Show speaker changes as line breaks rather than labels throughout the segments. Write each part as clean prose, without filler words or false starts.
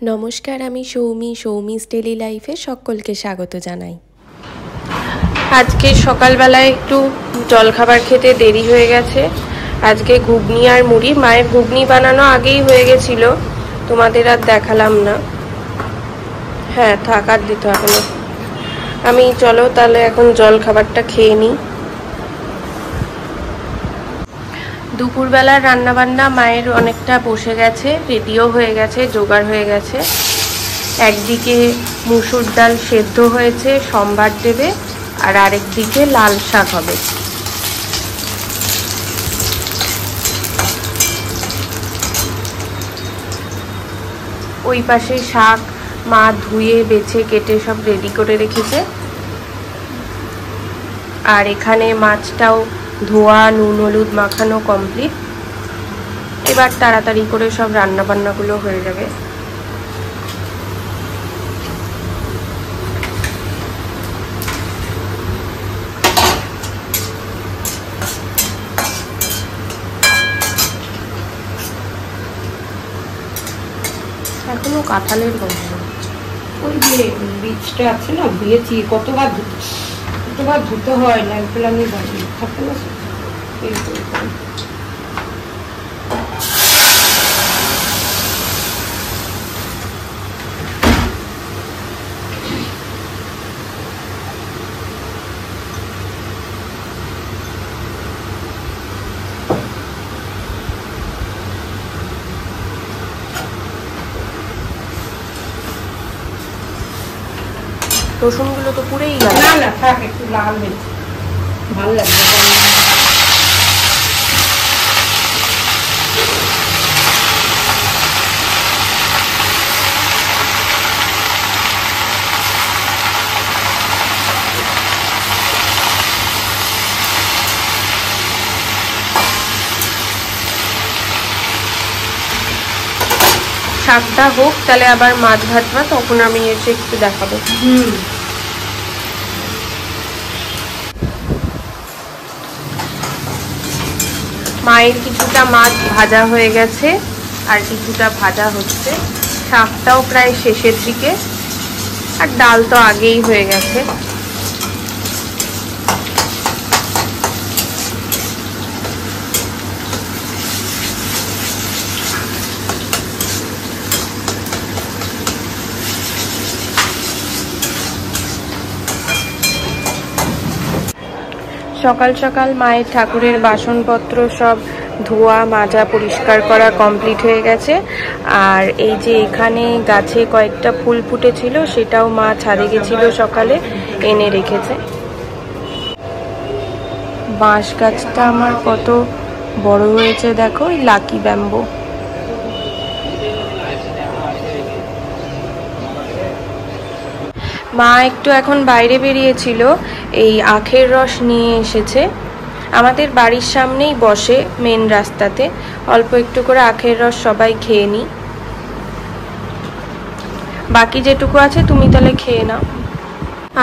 নমস্কার, আমি সৌমিস ডেলি লাইফে সকলকে স্বাগত জানাই। আজকে সকালবেলায় একটু জলখাবার খেতে দেরি হয়ে গেছে। আজকে ঘুগনি আর মুড়ি, মায়ের ঘুগনি বানানো আগেই হয়ে গেছিল, তোমাদের আর দেখালাম না। হ্যাঁ থাক, আর দিতে হবে না। আমি চলো তাহলে এখন জলখাবারটা খেয়ে নিই। দুপুরবেলার রান্নাবান্না মায়ের অনেকটা বসে গেছে, রেডিও হয়ে গেছে, জোগাড় হয়ে গেছে। একদিকে মুসুর ডাল সেদ্ধ হয়েছে, সম্বার দেবে, আর আরেকদিকে লাল শাক হবে। ওই পাশে শাক মা ধুয়ে বেছে কেটে সব রেডি করে রেখেছে, আর এখানে মাছটাও ধোয়া নুন হলুদ মাখানো কমপ্লিট। এবার তাড়াতাড়ি করে সব রান্না বান্নাগুলো হয়ে যাবে। এখনো কাঁঠালের গন্ধ,
ওই যে বীজটা আছে না, দিয়েছি কতবার ধুতে হয়, লাগবে আমি বাড়ি থাকতে পারছি।
রসুনগুলো তো পুরেই গেল।
না না থাক, একটু লাল হয়েছে, ভালো লাগবে।
শাকটা হোক, তাহলে আবার মাছ ভাজবা, তখন আমি এসে একটু দেখাবো। মায়ের কিছুটা মাছ ভাজা হয়ে গেছে, আর কিছুটা ভাজা হচ্ছে। শাকটাও প্রায় শেষের দিকে, আর ডাল তো আগেই হয়ে গেছে। সকাল সকাল মায়ের ঠাকুরের বাসনপত্র সব ধোয়া মাজা পরিষ্কার করা কমপ্লিট হয়ে গেছে। আর এই যে এখানে গাছে কয়েকটা ফুল ফুটেছিল, সেটাও মা ছাদে গেছিল সকালে, এনে রেখেছে। বাঁশ গাছটা আমার কত বড় হয়েছে দেখো, এই লাকি ব্যাম্বো। মা একটু এখন বাইরে বেরিয়েছিল, এই আখের রস নিয়ে এসেছে। আমাদের বাড়ির সামনেই বসে, মেন রাস্তাতে। অল্প একটু করে আখের রস সবাই খেয়ে নিই, বাকি যেটুকু আছে তুমি তাহলে খেয়ে নাও।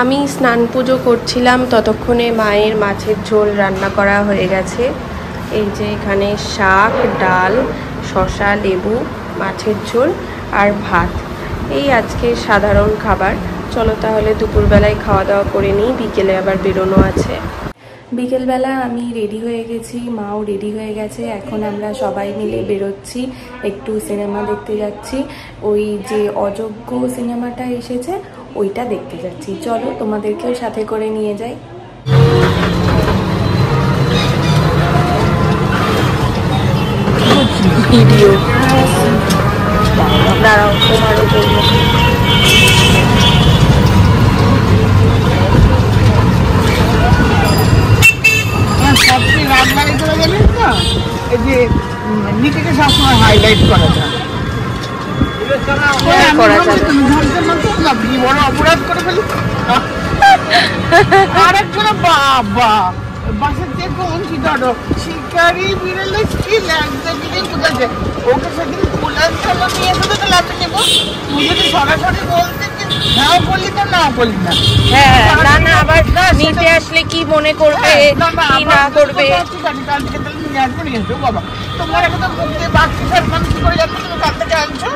আমি স্নান পুজো করছিলাম, ততক্ষণে মায়ের মাছের ঝোল রান্না করা হয়ে গেছে। এই যে এখানে শাক, ডাল, শসা, লেবু, মাছের ঝোল আর ভাত, এই আজকে সাধারণ খাবার। চলো তাহলে দুপুরবেলায় খাওয়া দাওয়া করে নিই, বিকেলে আবার বেরোনো আছে। বিকেলবেলা আমি রেডি হয়ে গেছি, মাও রেডি হয়ে গেছে। এখন আমরা সবাই মিলে বেরোচ্ছি, একটু সিনেমা দেখতে যাচ্ছি। ওই যে অযোগ্য সিনেমাটা এসেছে, ওইটা দেখতে যাচ্ছি। চলো তোমাদেরকেও সাথে করে নিয়ে যাই। ভিডিও দাঁড়াও, তোমারও বলবো।
সবসময় হাইলাইট করা যায়, বড় অপরাধ করে ফেলি। আরেকজন বাবা বাসের দেখুন শিকারি বিড়ালে কি লাগছে, বিড়ির কোথায় ওকে সেদিন কুলার চালো নিয়ে এসে তো লাভ নেবো। তুই যদি সরাসরি বলতে নাও বললি তো না বললি না।
হ্যাঁ না না, আবার নিতে আসলে কি মনে করবে কি না করবে।
কালকে তাহলে নিয়ে আসবো, নিয়ে আসবো বাবা। তোমার এখন তো মুখ দিয়ে বাচ্চা মানুষ কি করে যাচ্ছে, তুমি কাল থেকে আনছো।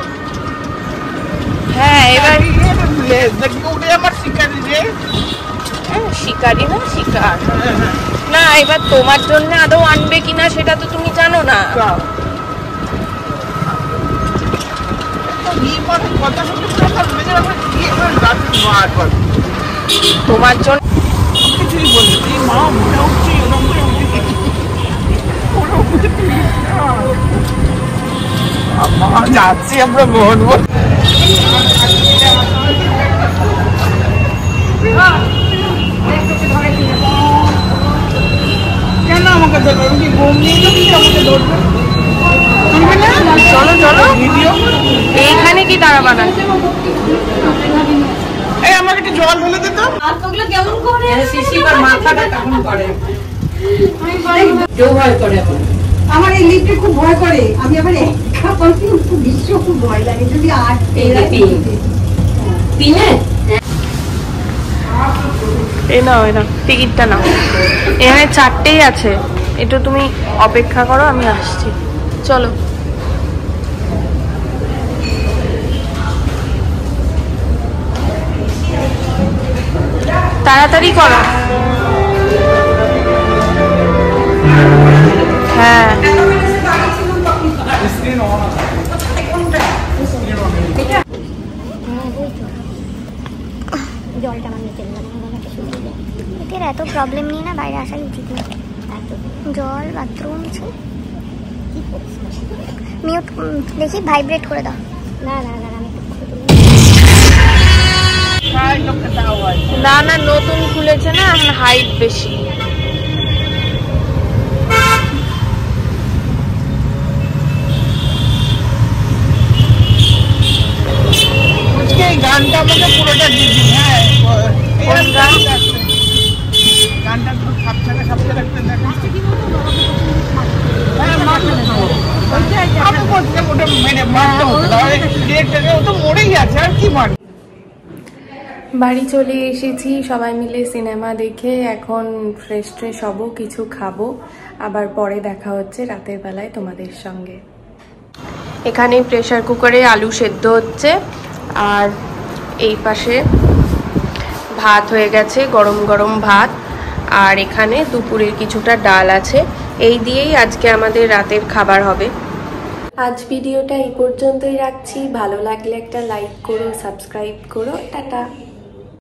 উঠলে দেখি উঠে আমার শিকারি রে।
শিকারি না শিকার না, এবার তোমার জন্য আদৌ আনবে কিনা সেটা তো তুমি জানো না। তোমার জন্য
কিছুই বলছি মা মনে হচ্ছে যাচ্ছি আমরা মোহন কেন আমাকে ধরবে? আমি কি ঘুম নিয়ে যাচ্ছি আমাকে ধরবে?
চলো চলো, এইখানে কি দাঁড়াবা না?
এই আমাকে একটু জল ঢেলে দিত।
কেমন করে
মাথাটা কেমন করে
আমার এই লিফটে খুব ভয় করে। আমি আবার একা করতে খুব ভীষণ খুব ভয় লাগে যদি আর পিনে
এই নাও এই নাও টিকিটটা নাও। এখানে 4টেই আছে, একটু তুমি অপেক্ষা করো, আমি আসছি। চলো তাড়াতাড়ি করো। হ্যাঁ
জলটা আমার নিচে এটার এত প্রবলেম নিয়ে না বাইরে আসাই উচিত না। জল বাথরুম মিউট দেখি ভাইব্রেট করে দাও। না না না আমি
না না নতুন খুলেছে না, এখন হাইট বেশি।
গানটা আমাকে পুরোটা দিয়ে দিন। হ্যাঁ গানটা একটু সাবধানে সাবধানে রাখতে দেখেন।
বাড়ি চলে এসেছি, সবাই মিলে সিনেমা দেখে এখন ফ্রেশ ট্রেশ হবো, কিছু খাবো, আবার পরে দেখা হচ্ছে রাতের বেলায় তোমাদের সঙ্গে। এখানে প্রেসার কুকারে আলু সেদ্ধ হচ্ছে, আর এই পাশে ভাত হয়ে গেছে, গরম গরম ভাত, আর এখানে দুপুরের কিছুটা ডাল আছে। এই দিয়েই আজকে আমাদের রাতের খাবার হবে। আজ ভিডিওটা এই পর্যন্তই রাখছি। ভালো লাগলে একটা লাইক করো, সাবস্ক্রাইব করো, টাটা।